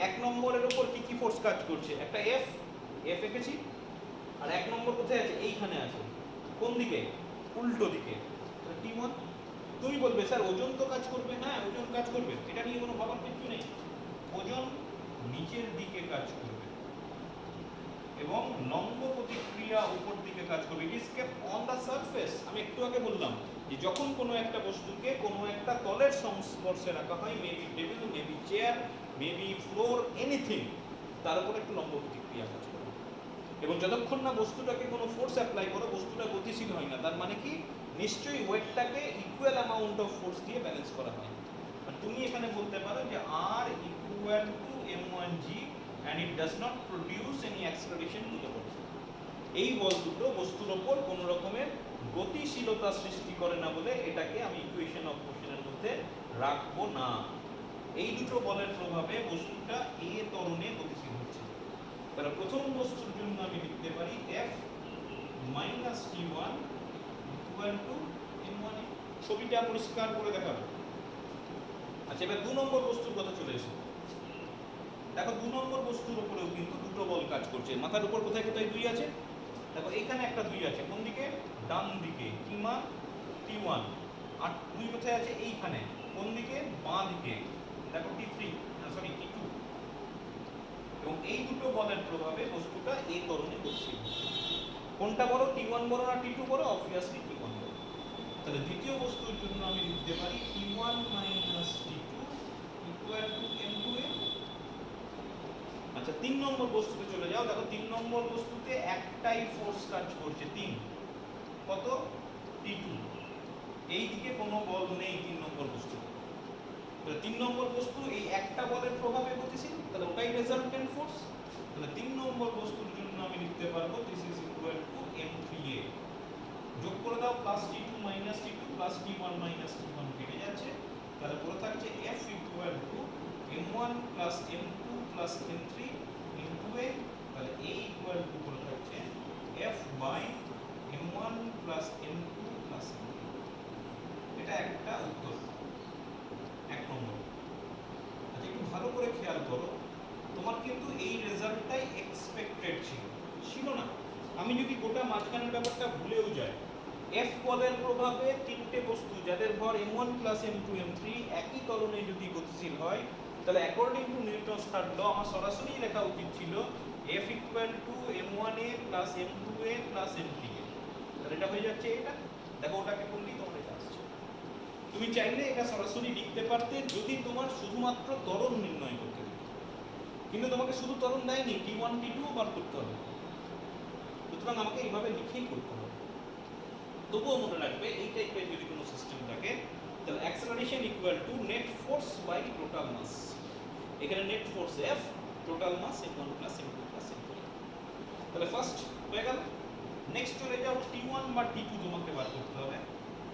1 নম্বরের উপর কি কি ফোর্স কাজ করছে? একটা f এঁকেছি, আর 1 নম্বর কোথায় আছে? এইখানে আছে। কোন দিকে? উল্টো দিকে। t1। তুমি বলবে স্যার ওজন তো কাজ করবে। হ্যাঁ, ওজন কাজ করবে, এটা নিয়ে কোনো ভাবার কিছু নেই। ওজন নিচের দিকে কাজ করবে এবং লম্ব প্রতিক্রিয়া উপর দিকে কাজ করবে। It is kept on the surface. আমি একটু আগে বললাম যে যখন কোনো একটা বস্তুকে কোনো একটা তলের সংস্পর্শে রাখা হয়, maybe table, maybe chair, maybe floor, anything, তার উপর একটু লম্ব প্রতিক্রিয়া কাজ করবে। এবং যতক্ষণ না বস্তুটাকে কোনো ফোর্স অ্যাপ্লাই করো, বস্তুটা গতিশীল হয় না। তার মানে কি? নিশ্চয়ই ওয়েটটাকে ইকুয়াল অ্যামাউন্ট অফ ফোর্স দিয়ে ব্যালেন্স করা হয়। আর তুমি এখানে বলতে পারো যে r equal two m1g and it does not produce any acceleration to the body। এই বল দুটো বস্তুর উপর কোনো রকমের গতিশীলতা সৃষ্টি করে না বলে এটাকে আমি ইকুয়েশন অফ মোশনের মধ্যে রাখবো না। এই দুটো বলের প্রভাবে বস্তুটা a ত্বরণে গতিশীল হচ্ছে। তাহলে প্রথম বস্তুর জন্য আমি লিখতে পারি f minus t1 equal to m1। ছবিটা পরিষ্কার করে দেখাবো। আচ্ছা, এবার 2 নম্বর বস্তুর কথা চলে এসো। দেখো 2 নম্বর বস্তুর উপরেও কিন্তু দুটো বল কাজ করছে। মাথার উপর কোথায় কোথায় 2 আছে? দেখো এখানে একটা 2 আছে। কোন দিকে? ডান দিকে। কি মান? t1। আর 2 কোথায় আছে? এইখানে। কোন দিকে? বাঁ দিকে। দেখো t3, সরি t2। এবং এই দুটো বলের প্রভাবে বস্তুটা a ত্বরণে গতিশীল হচ্ছে। কোনটা বড়? t1 বড় না t2 বড়? অবভিয়াসলি t1 বড়। তাহলে দ্বিতীয় বস্তুর জন্য আমি লিখতে পারি t1 minus t2 equal two m2a। আচ্ছা, 3 নম্বর বস্তুতে চলে যাও। দেখো 3 নম্বর বস্তুতে একটাই ফোর্স কাজ করছে, 3। কত? t2। এই দিকে কোনো বল নেই 3 নম্বর বস্তুতে। তাহলে 3 নম্বর বস্তু এই একটা বলের প্রভাবে গতিশীল, তাহলে ওটাই রেজাল্টেন্ট ফোর্স। তাহলে 3 নম্বর বস্তুর জন্য আমি লিখতে পারবো this is equal to m3a। যোগ করে দাও, plus t2 minus t2 plus t1 minus t1 কেটে যাচ্ছে। তাহলে পড়ে থাকছে f equal to m1 plus m2 plus m3 into a। তাহলে a ইকুয়াল টু পড়ে থাকছে f by m1 plus m2 plus m3। এটা একটা উত্তর 1 নম্বর। আচ্ছা, একটু ভালো করে খেয়াল করো, তোমার কিন্তু এই রেজাল্টটাই এক্সপেক্টেড ছিল না। আমি যদি গোটা মাঝখানের ব্যাপারটা ভুলেও যাই, f বলের প্রভাবে তিনটে বস্তু যাদের ভর m1 প্লাস m2 m3 একই ত্বরণে যদি গতিশীল হয়, তাহলে according to Newton's third law আমার সরাসরি লেখা উচিত ছিল f equal to m1a plus m2a plus m3a। তাহলে এটা হয়ে যাচ্ছে এটা। দেখো ওটাকে করলেই তোমার এটা আসছে। তুমি চাইলে এটা সরাসরি লিখতে পারতে যদি তোমার শুধুমাত্র ত্বরণ নির্ণয় করতে দিত, কিন্তু তোমাকে শুধু ত্বরণ দেয়নি, t1 t2ও বার করতে হবে। সুতরাং আমাকে এইভাবে লিখেই করতে হবে। তবুও মনে রাখবে এই টাইপের যদি কোনো সিস্টেম থাকে তাহলে acceleration equal to net force by total mass. এখানে net force F, total mass m1 plus m2 plus m3। তাহলে ফার্স্ট হয়ে গেল। নেক্সট চলে যাও T1 বা T2 তোমাকে বার করতে হবে।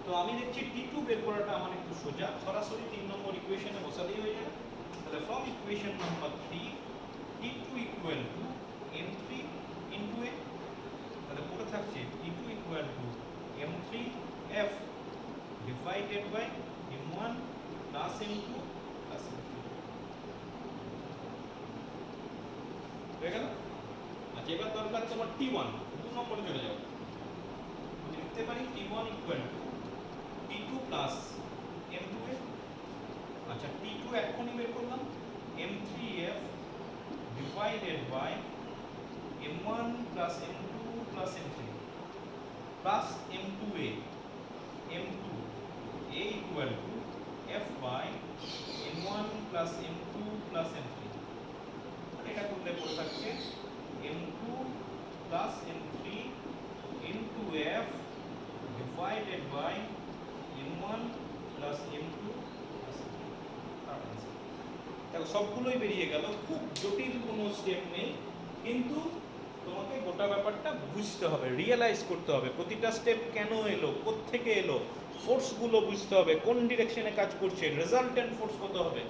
তো আমি দেখছি T2 বের করাটা আমার একটু সোজা, সরাসরি 3 নম্বর ইকুয়েশনে বসালেই হয়ে যাবে। তাহলে from equation number 3 T2 equal to m3 into a, তাহলে পড়ে থাকছে T2 equal to m3f divided by m1 plus m2 plus m3 হয়ে গেল। আচ্ছা এবার দরকার তোমার T1, 2 নম্বরে চলে যাও। আমি লিখতে পারি T1 equal to T2 plus m2a। আচ্ছা T2 এখনই বের করলাম, m3f divided by m1 plus m2 plus m3 plus m2a, m2a equal to f by m1 plus m2 plus m3। এটা করলে পড়ে থাকছে m2 plus m3 into f divided by m1 plus m2 plus m3। দেখো সবগুলোই বেরিয়ে গেল, খুব জটিল কোনো স্টেপ নেই, কিন্তু তোমাকে গোটা ব্যাপারটা বুঝতে হবে, রিয়েলাইজ করতে হবে প্রতিটা স্টেপ কেন এলো, কোত্থেকে এলো, ফোর্সগুলো বুঝতে হবে, কোন ডিরেকশনে কাজ করছে, রেজাল্টেন্ট ফোর্স কত হবে।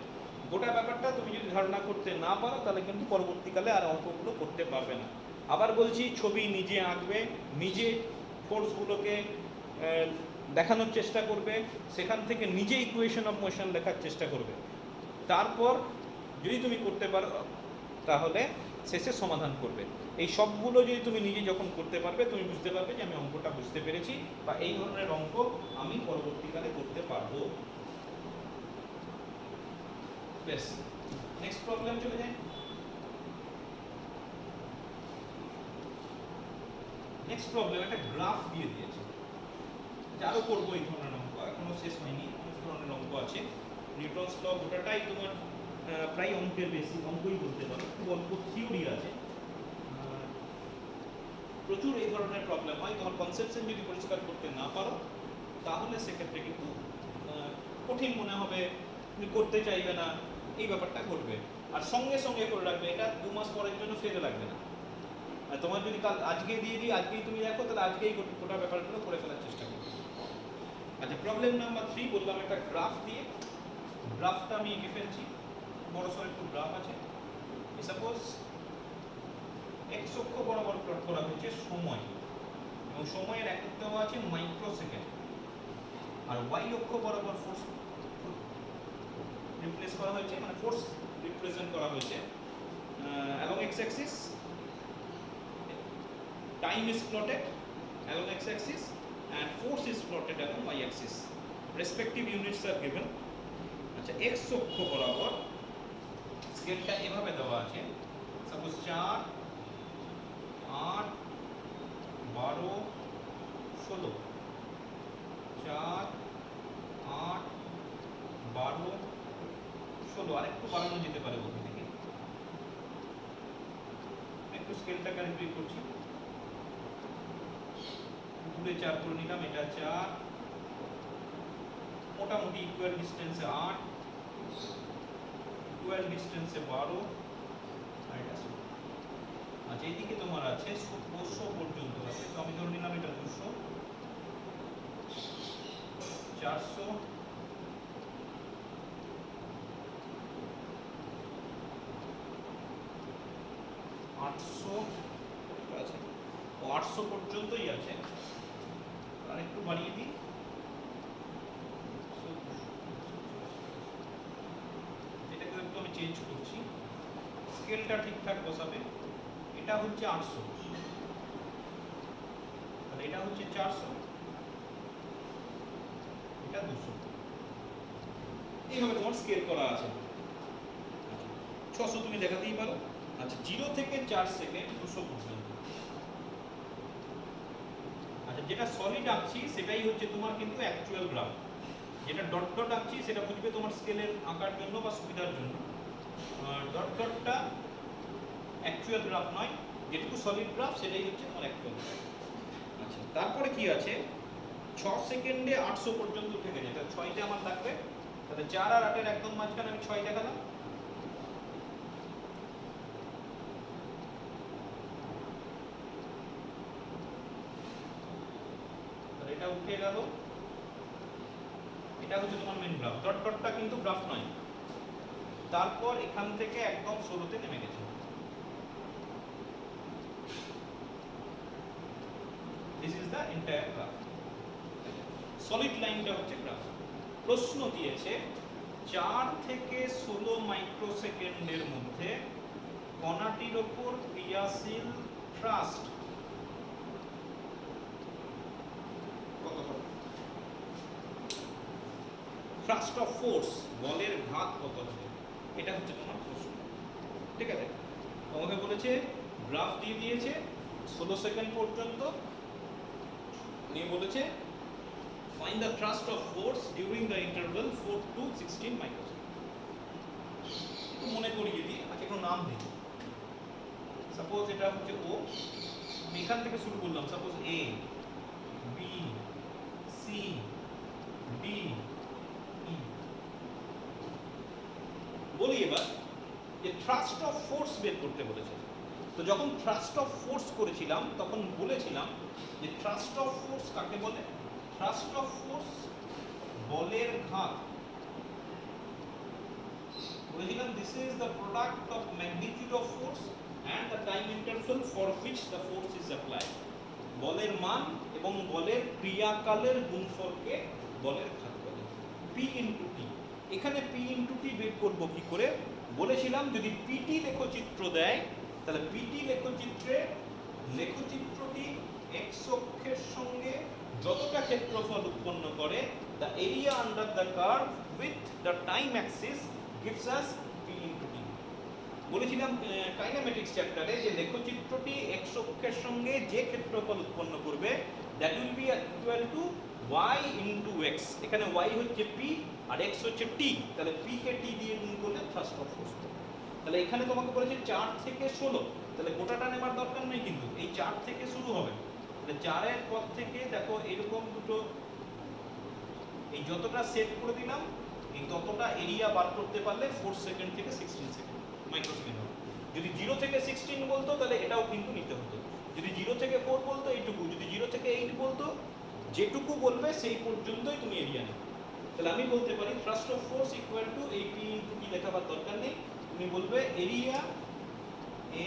গোটা ব্যাপারটা তুমি যদি ধারণা করতে না পারো তাহলে কিন্তু পরবর্তীকালে আর অঙ্কগুলো করতে পারবে না। আবার বলছি, ছবি নিজে আঁকবে, নিজে ফোর্সগুলোকে দেখানোর চেষ্টা করবে, সেখান থেকে নিজে ইকুয়েশন অফ মোশন লেখার চেষ্টা করবে। তারপর যদি তুমি করতে পারো তাহলে শেষে সমাধান করবে। এই সবগুলো যদি তুমি নিজে যখন করতে পারবে তুমি বুঝতে পারবে যে আমি অঙ্কটা বুঝতে পেরেছি বা এই ধরনের অঙ্ক আমি পরবর্তীকালে করতে পারবো। বেশ, নেক্সট প্রবলেম চলে যাই। নেক্সট প্রবলেম একটা গ্রাফ দিয়ে দিয়েছে, আরও করবো এই ধরনের অঙ্ক, এখনো শেষ হয়নি, অনেক ধরনের অঙ্ক আছে। নিউটনস ল গোটাটাই তোমার প্রায় অঙ্কের বেশি অঙ্কই বলতে পারো, খুব অল্প থিওরি আছে, প্রচুর এই ধরনের প্রবলেম হয়। তোমার কনসেপশন যদি পরিষ্কার করতে না পারো তাহলে সেক্ষেত্রে কিন্তু কঠিন মনে হবে, তুমি করতে চাইবে না, এই ব্যাপারটা ঘটবে। আর সঙ্গে সঙ্গে করে রাখবে, এটা 2 মাস পরের জন্য ফেলে রাখবে না। আর তোমার যদি কাল আজকে দিয়ে দিই, আজকেই তুমি দেখো, তাহলে আজকেই গোটা ব্যাপারগুলো করে ফেলার চেষ্টা করবে। আচ্ছা প্রবলেম নাম্বার 3 বললাম একটা গ্রাফ দিয়ে, গ্রাফটা আমি এঁকে ফেলছি, বড় সড় একটু গ্রাফ আছে। সাপোজ এক্স অক্ষ বরাবর প্লট করা হয়েছে সময়, এবং সময়ের একক দেওয়া আছে মাইক্রোসেকেন্ড, আর ওয়াই অক্ষ বরাবর ফোর্স রিপ্লেস করা হয়েছে, মানে ফোর্স রিপ্রেজেন্ট করা হয়েছে along x axis, time is plotted along x axis and force is plotted along y axis, respective units are given। আচ্ছা x অক্ষ বরাবর স্কেলটা এভাবে দেওয়া আছে, সাপোজ 4 8 12 16, 4 8 12 16, আরেকটু বাড়ানো যেতে পারে ওখান থেকে, একটু স্কেলটাকে আরেকটু করছি, দূরে 4 করে নিলাম, এটা 4, মোটামুটি ইকুয়াল ডিস্টেন্সে 8, ইকুয়াল ডিস্টেন্সে 12, আর এটা 16। আচ্ছা এইদিকে তোমার আছে 200 পর্যন্ত আছে, তো আমি ধরে নিলাম এটা 200, 400, 800 আছে, 800 পর্যন্তই আছে, আর একটু বাড়িয়ে দিই, এটাকে একটু আমি চেঞ্জ করছি, স্কেলটা ঠিকঠাক বসাবে। এটা হচ্ছে 800, তাহলে এটা হচ্ছে 400, এটা 200, এইভাবে তোমার স্কেল করা আছে। 600 তুমি দেখাতেই পারো। আচ্ছা 0 থেকে 4 সেকেন্ড 200 পর্যন্ত। আচ্ছা যেটা সলিড আঁকছি সেটাই হচ্ছে তোমার কিন্তু অ্যাকচুয়াল গ্রাফ, যেটা ডট ডট আঁকছি সেটা বুঝবে তোমার স্কেলের আঁকার জন্য বা সুবিধার জন্য, ডট ডটটা অ্যাকচুয়াল গ্রাফ নয়, যেটুকু সলিড গ্রাফ সেটাই হচ্ছে তোমার অ্যাকচুয়াল গ্রাফ। আচ্ছা তারপরে কি আছে, 6 সেকেন্ডে 800 পর্যন্ত উঠে গেছে, তাহলে 6টা আমার লাগবে। তাহলে 4 আর 8 এর একদম মাঝখানে আমি 6 দেখালাম। তাহলে এটা উঠে গেল, এটা হচ্ছে তোমার মেন গ্রাফ। ডট ডটটা কিন্তু গ্রাফ নয়। তারপর এখান থেকে একদম 16তে নেমে গেছে। This is the entire graph. Solid লাইনটা হচ্ছে গ্রাফ। প্রশ্ন দিয়েছে 4 থেকে 16 মাইক্রোসেকেন্ডের মধ্যে কণাটির উপর ক্রিয়াশীল থ্রাস্ট কত হবে? থ্রাস্ট অফ ফোর্স, বলের ঘাত কত হবে, এটা হচ্ছে তোমার প্রশ্ন। ঠিক আছে, তোমাকে বলেছে গ্রাফ দিয়ে দিয়েছে 16 সেকেন্ড পর্যন্ত, নিয়ে বলেছে find the thrust of force during the interval 4 to 16 microseconds। একটু মনে করিয়ে দিই, আচ্ছা একটু নাম দিই। সাপোজ এটা হচ্ছে ও, আমি এখান থেকে শুরু করলাম। সাপোজ এ, বি, সি, ডি, ই। বলি এবার যে থ্রাস্ট অফ ফোর্স বের করতে বলেছে। তো যখন থ্রাস্ট অফ ফোর্স করেছিলাম তখন বলেছিলাম যে থ্রাস্ট অফ ফোর্স কাকে বলে? থ্রাস্ট অফ ফোর্স বলের ঘাত। বলেছিলাম this is the product of magnitude of force and the time interval for which the force is applied. বলের মান এবং বলের ক্রিয়াকালের গুণফলকে বলের ঘাত বলে। P into T. এখানে পি ইন্টু টি বের করব কি করে? বলেছিলাম যদি পিটি লেখচিত্র দেয় তাহলে পিটি লেখচিত্রটি এক্স অক্ষের সঙ্গে যতটা ক্ষেত্রফল উৎপন্ন করে, the area under the curve with the time axis gives us p into t। বলেছিলাম কাইনেমেটিক্স চ্যাপ্টারে যে লেখচিত্রটি এক্স অক্ষের সঙ্গে যে ক্ষেত্রফল উৎপন্ন করবে that will be equal to y into x। এখানে y হচ্ছে p আর x হচ্ছে t, তাহলে p কে t দিয়ে গুণ করলে থ্রাস্ট অফ ফোর্স। তাহলে এখানে তোমাকে বলেছে 4 থেকে 16, তাহলে গোটাটা নেবার দরকার নেই, কিন্তু এই 4 থেকে শুরু হবে। তাহলে 4 এর পর থেকে দেখো এরকম দুটো, এই যতটা সেট করে দিলাম এই ততটা এরিয়া বার করতে পারলে 4 সেকেন্ড থেকে 16 সেকেন্ড মাইক্রোসেকেন্ড হবে। যদি 0 থেকে 16 বলতো তাহলে এটাও কিন্তু নিতে হতো। যদি 0 থেকে 4 বলতো এইটুকু, যদি 0 থেকে 8 বলতো যেটুকু বলবে সেই পর্যন্তই তুমি এরিয়া নেবে। তাহলে আমি বলতে পারি thrust of force equal to এই পি ইনটু টি লেখাবার দরকার নেই, তুমি বলবে area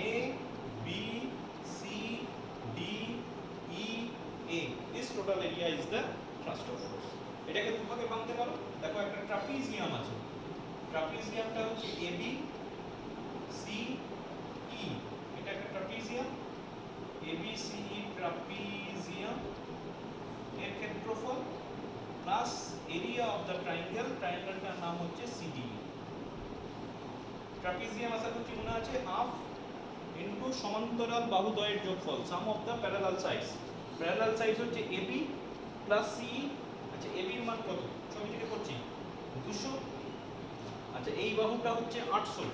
A B C D E A, this total area is the thrust of force. এটাকে দুভাগে ভাঙতে পারো। দেখো একটা ট্রাপিজিয়াম আছে, ট্রাপিজিয়ামটা হচ্ছে এ বি সি ই, এটা একটা trapezium A B C E trapezium. এর ক্ষেত্রফল plus area of the triangle, ট্রায়াঙ্গেলটার নাম হচ্ছে সিডি। ট্রাপিজিয়াম আশা করছি মনে আছে, হাফ ইনটু সমান্তরাল বাহুদ্বয়ের যোগফল, sum of the parallel sides. Parallel sides হচ্ছে এবি প্লাস সিই। আচ্ছা এবি এর মান কত? ছবি থেকে করছি 200। আচ্ছা এই বাহুটা হচ্ছে 800,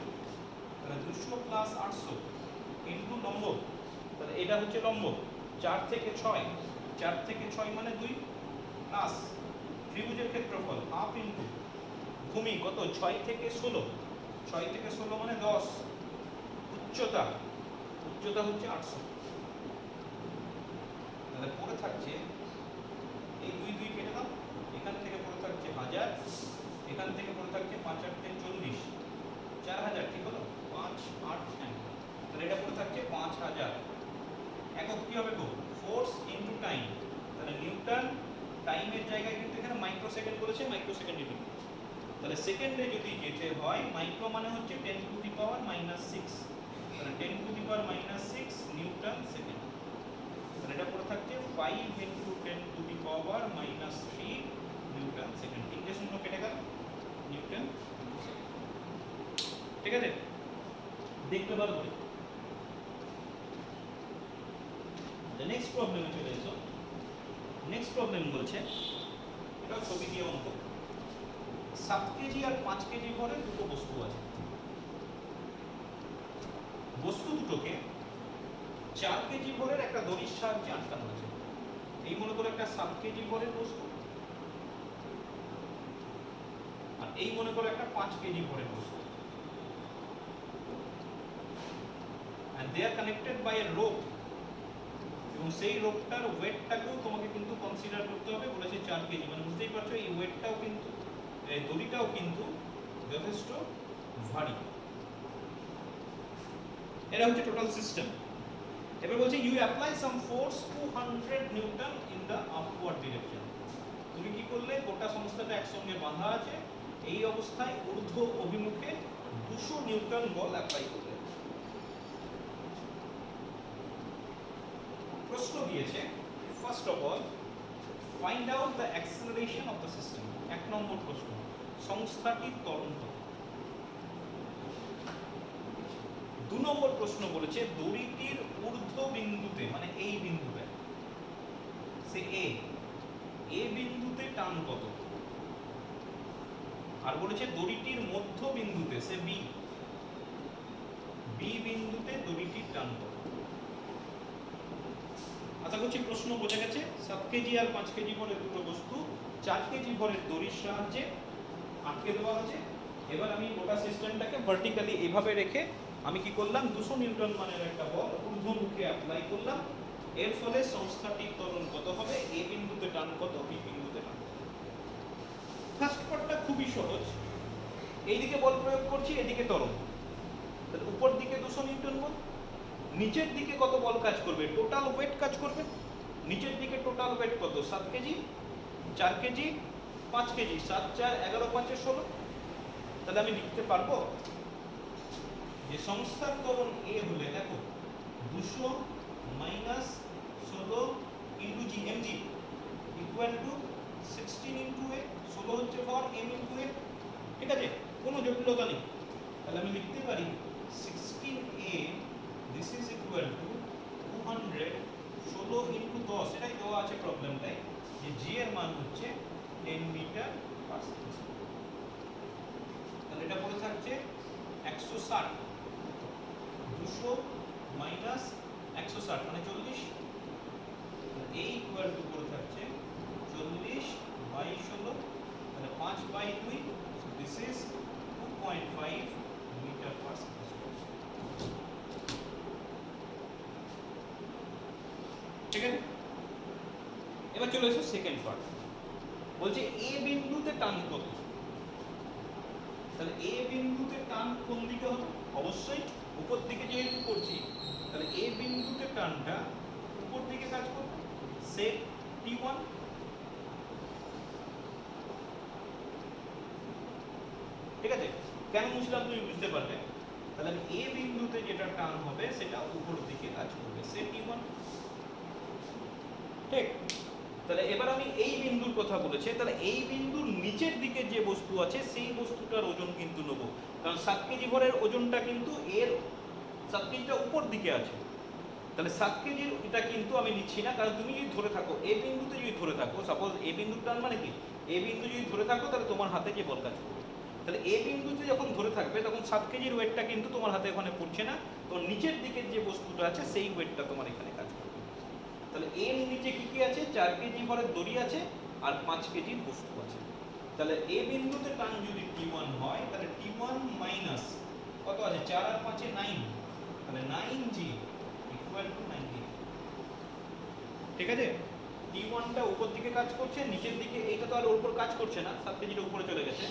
তাহলে 200 প্লাস 800 ইনটু লম্ব, তাহলে এটা হচ্ছে লম্ব 4 থেকে 6, 4 থেকে 6 মানে 2 প্লাস ত্রিভুজের ক্ষেত্রফল হাফ ইনটু ভূমি কত 6 থেকে 16, 6 থেকে 16 মানে 10, উচ্চতা হচ্ছে 800। তাহলে পড়ে থাকছে এই 2 2 কেটে দাও, এখান থেকে পড়ে থাকছে 1000, এখান থেকে পড়ে থাকছে 5 8 40, 4000 ঠিক হলো, 5 8 10, তাহলে এটা পড়ে থাকছে 5000। একক কি হবে গো? ফোর্স ইনটু টাইম, তাহলে নিউটন। টাইমের জায়গায় কিন্তু এখানে মাইক্রোসেকেন্ড বলেছে, মাইক্রোসেকেন্ডে লিখব। তাহলে সেকেন্ডে যদি যেতে হয়, মাইক্রো মানে হচ্ছে 10 টু দি পাওয়ার -6, তাহলে 10 to the power -6 Newton second. তাহলে এটা পড়ে থাকছে 5 into 10 to the power -3 Newton second. তিনটে শূন্য কেটে গেল, নিউটন সেকেন্ড। ঠিক আছে, দেখতে পারো বলে। নেক্সট প্রবলেমে চলে এসো। নেক্সট প্রবলেম বলছে, এটা ছবি দিয়ে অঙ্ক, 7 কেজি আর 5 কেজি ভরের দুটো বস্তু আছে। বস্তু দুটোকে 4 কেজি ভরের একটা দড়ির সাহায্যে আটকানো আছে। এই মনে করো একটা 7 কেজি ভরের বস্তু, আর এই মনে করো একটা 5 কেজি ভরের বস্তু, and they are connected by a rope, এবং সেই রোপটার ওয়েটটাকেও তোমাকে কিন্তু কনসিডার করতে হবে। বলেছে 4 কেজি, মানে বুঝতেই পারছো এই ওয়েটটাও কিন্তু, এই দড়িটাও কিন্তু যথেষ্ট ভারী। এটা হচ্ছে টোটাল সিস্টেম। এবার বলছে you apply some force 200 newton in the upward direction. তুমি কি করলে, গোটা সংস্থাটা একসঙ্গে বাঁধা আছে, এই অবস্থায় ঊর্ধ্ব অভিমুখে 200 নিউটন বল অ্যাপ্লাই করলে। প্রশ্ন দিয়েছে first of all find out the acceleration of the system. 1 নম্বর প্রশ্ন, সংস্থাটির ত্বরণ কত। 2 নম্বর প্রশ্ন বলেছে দড়িটির ঊর্ধ্ব বিন্দুতে, মানে এই বিন্দুতে, সে এ বিন্দুতে টান কত। আর বলেছে দড়িটির মধ্য বিন্দুতে, সে বি বিন্দুতে দড়িটির টান কত। আশা করছি প্রশ্ন বোঝা গেছে। 7 কেজি আর 5 কেজি ভরের দুটো বস্তু 4 কেজি ভরের দড়ির সাহায্যে আটকে দেওয়া আছে। এবার আমি গোটা সিস্টেমটাকে ভার্টিক্যালি এভাবে রেখে আমি কি করলাম, 200 নিউটন মানের একটা বল ঊর্ধ্বমুখে অ্যাপ্লাই করলাম। এর ফলে সংস্থাটির ত্বরণ কত হবে, এ বিন্দুতে টান কত, বি বিন্দুতে টান কত। ফার্স্ট পার্টটা খুবই সহজ। এইদিকে বল প্রয়োগ করছি, এদিকে ত্বরণ, তাহলে উপর দিকে 200 নিউটন বল, নিচের দিকে কত বল কাজ করবে, টোটাল ওয়েট কাজ করবে। নিচের দিকে টোটাল ওয়েট কত, 7 কেজি, 4 কেজি, 5 কেজি, 7 4 11 5 16। তাহলে আমি লিখতে পারবো যে সংস্থার ত্বরণ এ হলে, দেখো 200 minus 16 into G M G equal to 16 into A, 16 হচ্ছে ভর, এম ইনটু এ। ঠিক আছে, কোনো জটিলতা নেই। তাহলে আমি লিখতে পারি 16a this is equal to 200, 16 into 10, এটাই দেওয়া আছে প্রবলেমটাই, যে জি এর মান হচ্ছে 10 মিটার পার সেকেন্ড। তাহলে এটা পড়ে থাকছে 160, 200 মাইনাস 160 মানে 40, এই ইকুয়াল টু পড়ে থাকছে 40 বাই 16, তাহলে 5 বাই 2, দিস ইজ 2.5 মিটার পার সেকেন্ড। ঠিক আছে, এবার চলে এসো সেকেন্ড পার্ট। বলছে এ বিন্দুতে টান কত। তাহলে এ বিন্দুতে টান কোন দিকে হবে, অবশ্যই উপর দিকে যেহেতু করছি, তাহলে এ বিন্দুতে টানটা উপর দিকে কাজ করবে, সে T1। ঠিক আছে, কেন মুছলাম তুমি বুঝতে পারবে। তাহলে এ বিন্দুতে যেটা টান হবে সেটা উপর দিকে কাজ করবে, সে T1। ঠিক, তাহলে এবার আমি এই বিন্দুর কথা বলেছি, তাহলে এই বিন্দুর নিচের দিকে যে বস্তু আছে সেই বস্তুটার ওজন কিন্তু নেব, কারণ 7 কেজি ভরের ওজনটা কিন্তু এর 7 কেজিটা উপর দিকে আছে। তাহলে 7 কেজির এটা কিন্তু আমি নিচ্ছি না, কারণ তুমি যদি ধরে থাকো এ বিন্দুতে, যদি ধরে থাকো, সাপোজ এ বিন্দুর টান মানে কি, এ বিন্দু যদি ধরে থাকো তাহলে তোমার হাতে যে বল কাজ করবে। তাহলে এ বিন্দুতে যখন ধরে থাকবে তখন 7 কেজির ওয়েটটা কিন্তু তোমার হাতে ওখানে পড়ছে না, তো নিচের দিকের যে বস্তুটা আছে সেই ওয়েটটা তোমার এখানে কাজ করবে। তাহলে এর নিচে কি কি আছে, 4 কেজি ভরের দড়ি আছে আর 5 কেজির বস্তু আছে। তাহলে এ বিন্দুতে টান যদি T1 হয়, তাহলে T1 মাইনাস কত আছে, 4 আর 5 এ 9, তাহলে 9g ইকুয়াল টু 90। ঠিক আছে, T1টা উপর দিকে কাজ করছে, নিচের দিকে এইটা তো আর উপর কাজ করছে না, 7 কেজিটা উপরে চলে গেছে,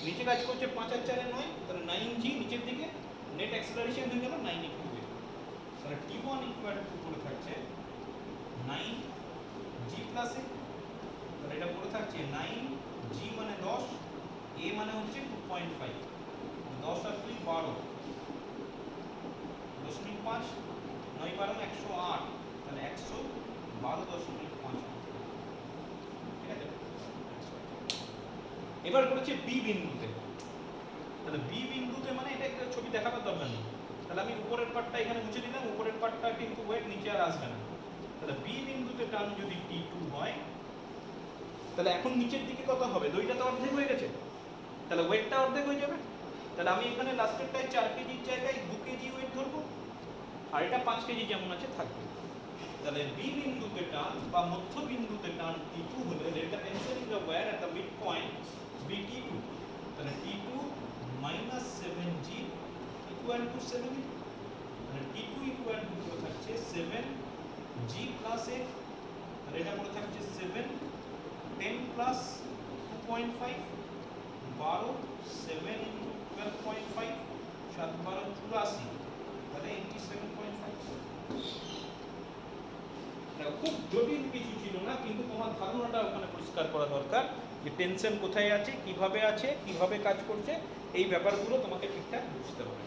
নিচে কাজ করছে 5 আর 4 এ 9, তাহলে 9g নিচের দিকে, নেট অ্যাক্সেলারেশন হয়ে গেল 9 ইনটু a। তাহলে T1 ইকুয়াল টু উপরে থাকছে 9g প্লাস a, তাহলে এটা পড়ে থাকছে 9g মানে 10, a মানে হচ্ছে 2.5, 10 আর 2 12, 0.5, 9 12 108, তাহলে 112.5। ঠিক আছে, এবার করেছে বি বিন্দুতে। তাহলে বি বিন্দুতে মানে এটা একটা ছবি দেখাবার দরকার নেই, তাহলে আমি উপরের পার্টটা এখানে মুছে দিলাম, উপরের পার্টটা কিন্তু ওয়েট নিচে আর আসবে না। তাহলে বি বিন্দুতে টান যদি T2 হয়, তাহলে এখন নিচের দিকে কত হবে, দড়িটা তো অর্ধেক হয়ে গেছে, তাহলে ওয়েটটা অর্ধেক হয়ে যাবে। তাহলে আমি এখানে লাস্টেরটায় 4 কেজির জায়গায় 2 কেজি ওয়েট ধরবো, আর এটা 5 কেজি যেমন আছে থাকবে। তাহলে বি বিন্দুতে টান বা মধ্যবিন্দুতে টান T2 হলে let the tension in the wire at the midpoint be T2, তাহলে T2 minus 7G equal to 7, তাহলে T2 equal to কত থাকছে 7G plus F, তাহলে এটা পড়ে থাকছে 7 10 plus 2.5 12 7 into 12.5 7 12 84, তাহলে 87.5। খুব জটিল কিছু ছিল না, কিন্তু তোমার ধারণাটা ওখানে পরিষ্কার করা দরকার যে টেনশন কোথায় আছে, কিভাবে কাজ করছে, এই ব্যাপারগুলো তোমাকে ঠিকঠাক বুঝতে হবে।